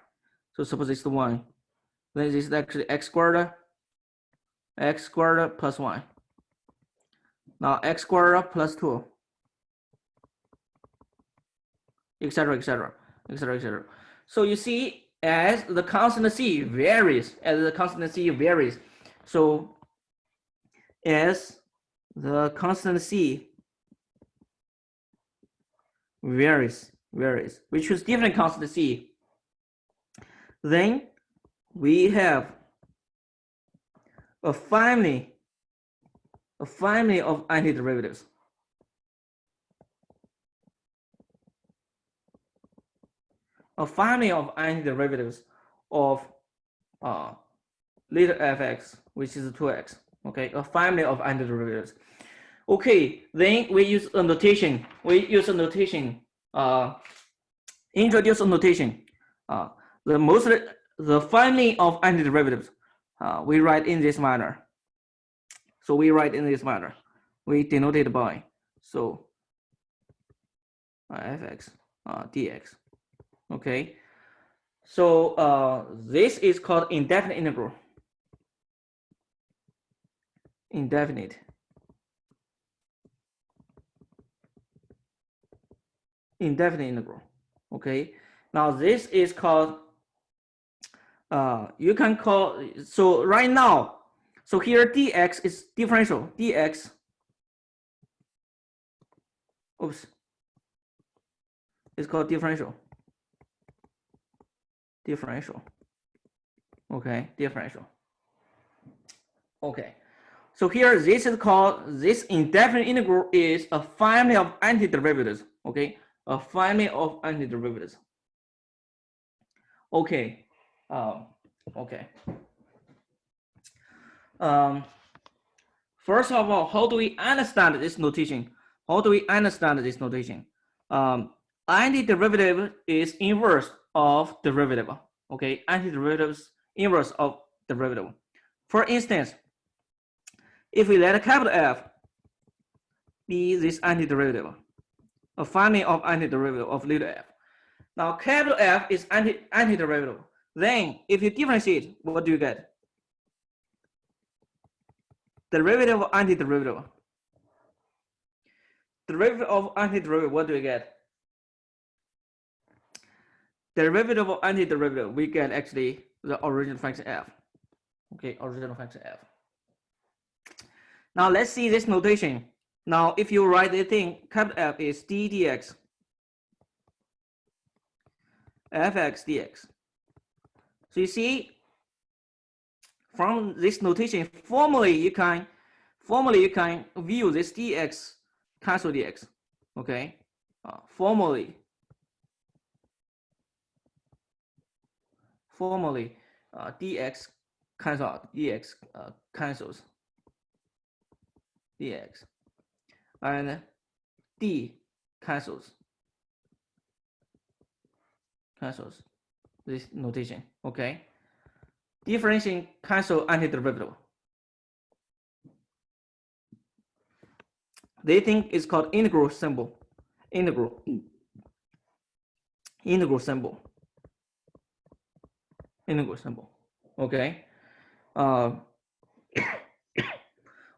so suppose it's the 1, then this is actually x squared plus 1. Now x squared plus 2, etc., etc., etc., etc. So you see, as the constant c varies, so as the constant c varies, we choose different constant c, then we have a family a family of antiderivatives. A family of antiderivatives of little fx, which is 2x. Okay, a family of antiderivatives. Okay, then we use a notation. Introduce a notation. The family of antiderivatives, we write in this manner. So we write in this manner. We denote it by fx dx. Okay. So this is called indefinite integral. Indefinite integral. Okay. Now this is called you can call, so right now, so here dx is differential. Dx, oops, it's called differential. Okay, differential. Okay, so here this is called, this indefinite integral is a family of antiderivatives. Okay, a family of antiderivatives. Okay, okay. First of all, how do we understand this notation? Antiderivative is inverse of derivative. Okay, antiderivative inverse of derivative. For instance, if we let a capital F be this antiderivative, a family of antiderivative of little f. Now capital F is antiderivative. Then if you differentiate, what do you get? Derivative of antiderivative. Derivative of antiderivative, what do we get? Derivative of antiderivative, we get actually the original function f. Okay, original function f. Now let's see this notation. Now if you write the thing, capital F is d dx, fx dx. So you see, from this notation, formally you can view this dx cancel dx. Okay, formally dx cancels out, dx cancels dx, and d cancels this notation. Okay, differentiation cancel antiderivative. They think it's called integral symbol. Integral symbol. Okay.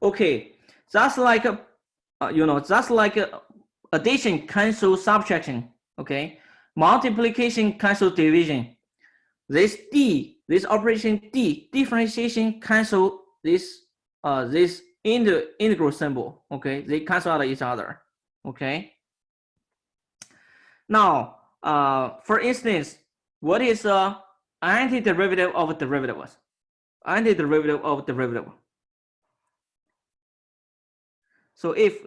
Okay. Just like addition cancel subtraction. Okay. Multiplication cancel division. This operation D, differentiation cancel this integral symbol. Okay, they cancel out each other. Okay. Now, for instance, what is antiderivative of derivatives? Antiderivative of derivative. So if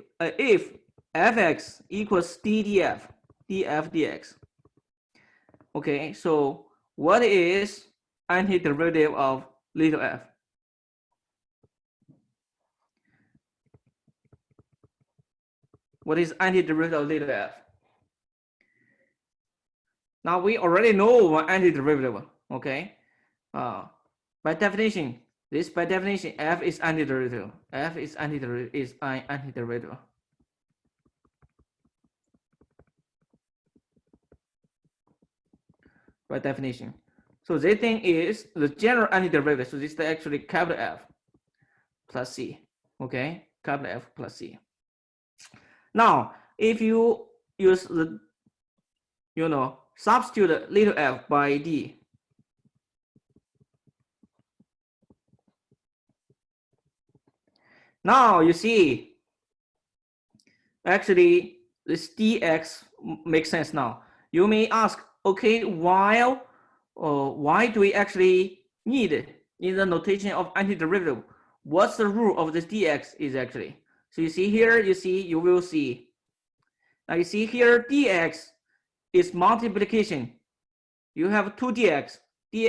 fx equals df dx. Okay, so what is antiderivative of little f? What is antiderivative of little f? Now we already know what antiderivative. Okay, by definition, f is antiderivative. F is antiderivative. By definition. So this thing is the general antiderivative. So this is actually capital F plus C. Okay, capital F plus C. Now, if you use the, substitute little f by D. Now you see, actually this dx makes sense now. You may ask, okay, why do we actually need in the notation of antiderivative? what's the rule of this dx is actually. So you see here, you will see. Now you see here, dx is multiplication. You have 2 dx.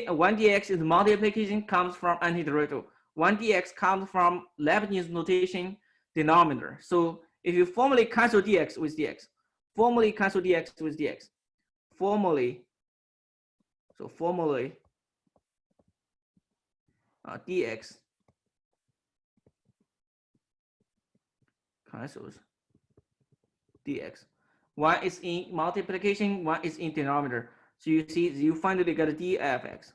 One dx is multiplication, comes from antiderivative. One dx comes from Leibniz notation denominator. So if you formally cancel dx with dx, formally cancel dx with dx, formally dx cancels dx. One is in multiplication, one is in denominator. So you see, you finally get a dfx.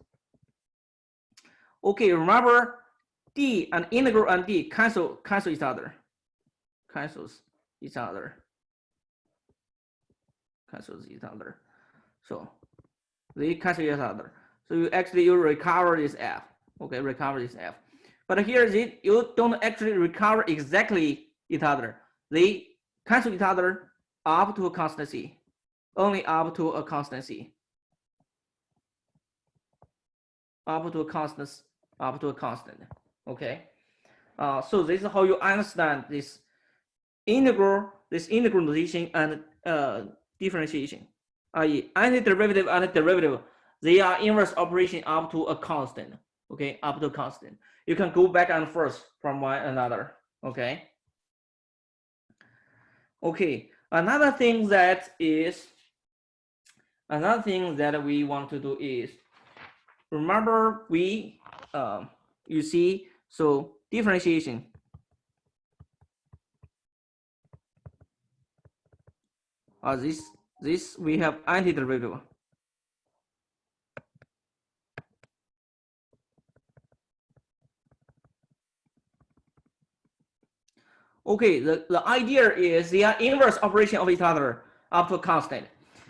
Okay, remember d and integral and d cancel each other. Cancels each other. So they cancel each other. So you recover this f. Okay, recover this f. But here you don't actually recover exactly each other. They cancel each other up to a constant c. Only up to a constant c. Up to a constant. Okay. So this is how you understand this integral notation and differentiation. I.e., antiderivative and derivative, they are inverse operation up to a constant. Okay, up to a constant. You can go back and forth from one another. Okay. Okay. Another thing that we want to do is, remember you see, so differentiation. This we have antiderivative. Okay, the idea is they are inverse operation of each other up to constant.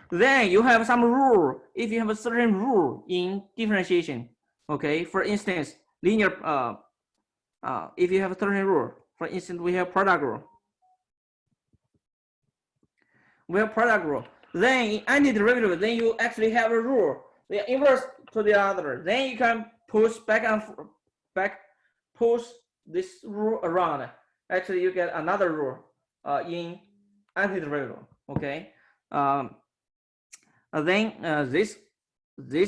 Then you have some rule. If you have a certain rule in differentiation, okay, for instance, linear, if you have a certain rule, for instance, we have product rule. Then in antiderivative, then you actually have a rule. They are inverse to the other. Then you can push push this rule around. Actually, you get another rule in antiderivative. Okay. Then this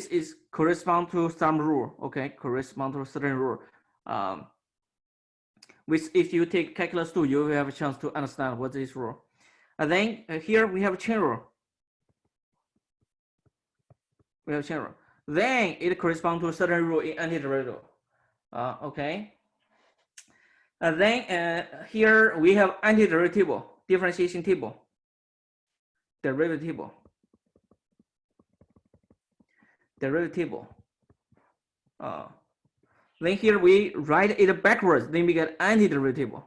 is correspond to some rule. Okay, correspond to a certain rule. Which if you take calculus 2, you will have a chance to understand what this rule. And then here we have a chain rule. Then it corresponds to a certain rule in antiderivative. Okay. And then here we have antiderivative table, differentiation table, derivative table. Then here we write it backwards. Then we get antiderivative table.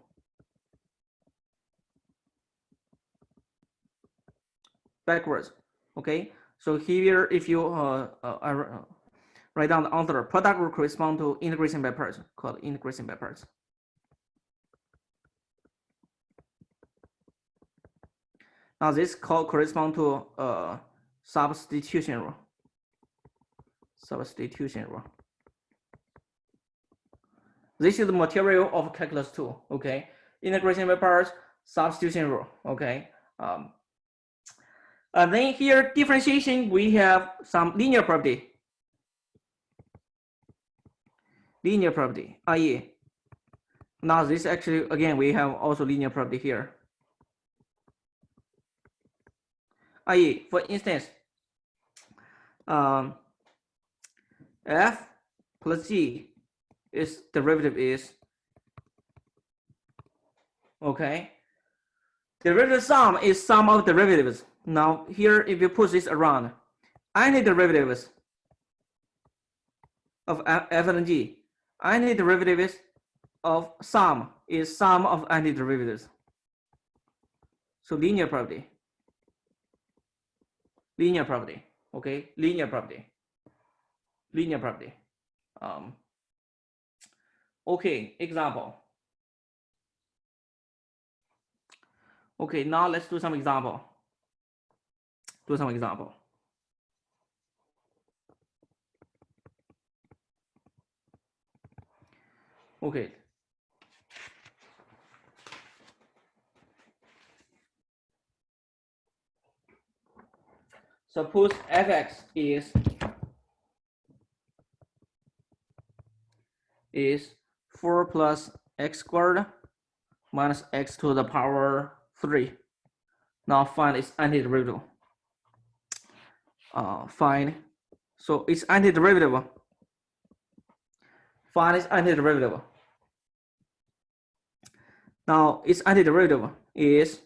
Backwards. Okay. So here, if you write down the answer, product will correspond to integration by parts, called integration by parts. Now this correspond to substitution rule. This is the material of calculus 2. Okay, integration by parts, substitution rule. Okay. And then here differentiation, we have some linear property. I.e., now this actually, again, we have also linear property here. I.e., for instance, f plus g is derivative is, okay, derivative sum is sum of derivatives. Now here, if you put this around, antiderivatives of f and g, antiderivatives of sum is sum of antiderivatives. So linear property. Okay, linear property. Okay, example. Okay, now let's do some example. Okay, suppose fx is 4 plus x squared minus x to the power 3. Now find its antiderivative. So its antiderivative. Find its antiderivative. Now its antiderivative is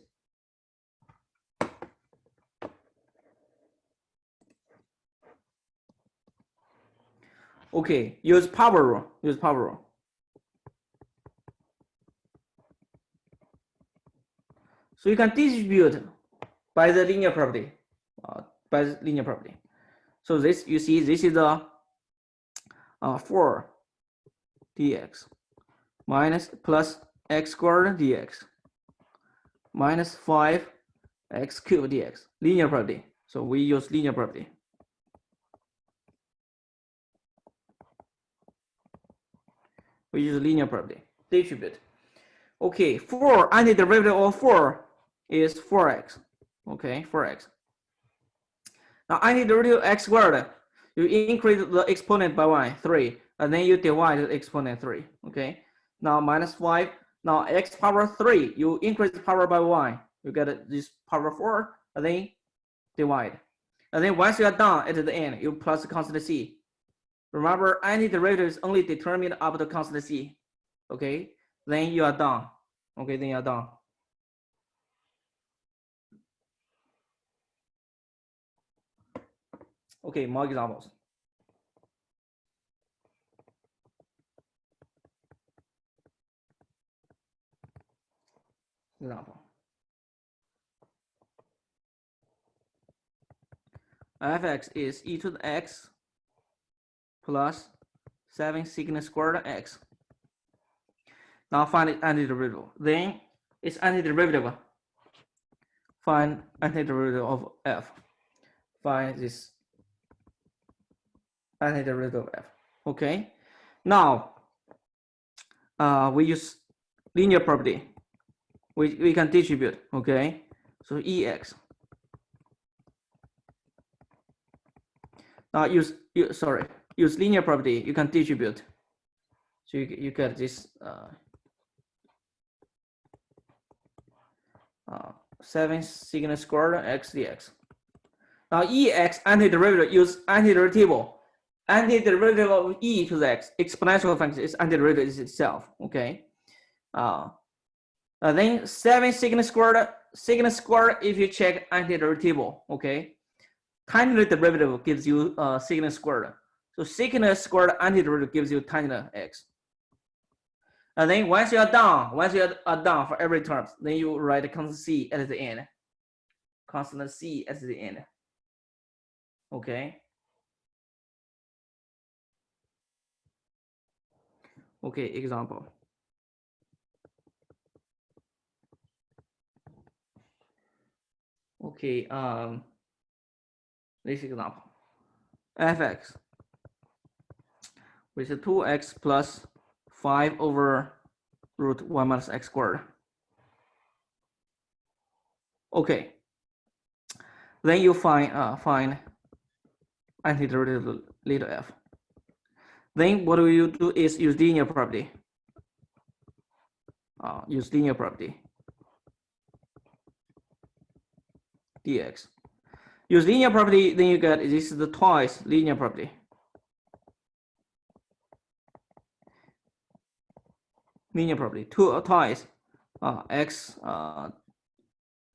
okay. Use power rule. Use power rule. So you can distribute by the linear property. So this, you see, this is the 4 dx minus plus x squared dx minus 5 x cubed dx, linear property. So we use linear property. We use linear property, distribute. Okay, 4, antiderivative of 4 is 4x. Okay, 4x. Now antiderivative of x squared, you increase the exponent by 1, 3, and then you divide the exponent 3. Okay, now minus 5. Now x power 3, you increase the power by 1, you get this power 4, and then divide. And then once you are done at the end, you plus constant c. Remember, antiderivative is only determined up to constant c. Okay, then you are done. Okay, then you are done. Okay, more examples. Example. fx is e to the x plus 7 secant squared x. Now find its antiderivative. Then its antiderivative. Find antiderivative of f. Find this antiderivative of f. Okay. Now we use linear property. We can distribute. Okay. So ex. Now use linear property. You can distribute. So you get this 7 secant squared x dx. Now ex antiderivative, use antiderivative. Antiderivative of e to the x, exponential function, is antiderivative is itself. Okay. Then 7 secant squared, if you check antiderivative, okay, tangent derivative gives you secant squared. So secant squared antiderivative gives you tangent x. And then once you are done for every term, then you write constant c at the end. Constant c at the end. Okay. Okay, example. Okay, this example. fx with 2x plus 5 over root 1 minus x squared. Okay. Then you find antiderivative little f. Then what you do is use linear property. Use linear property. Dx. Use linear property, then you get this is the twice linear property. Linear property twice x.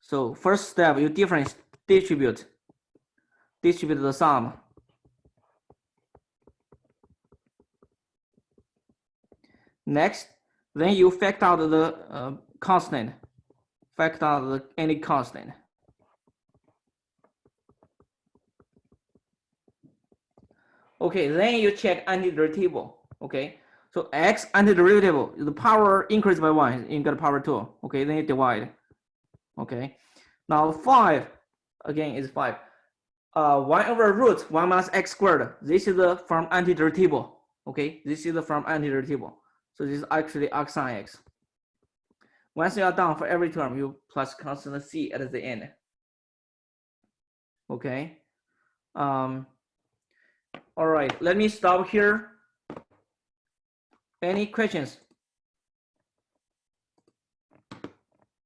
So first step, you distribute the sum. Next, then you factor out the constant. Factor out any constant. Okay, then you check antiderivative. Okay, so x antiderivative, the power increased by 1, you get power 2. Okay, then you divide. Okay, now 5 again is 5. 1 over root 1 minus x squared. This is the from antiderivative. Okay, this is the from antiderivative. So this is actually arc sine x. Once you are done for every term, you plus constant c at the end. Okay, All right, let me stop here. Any questions?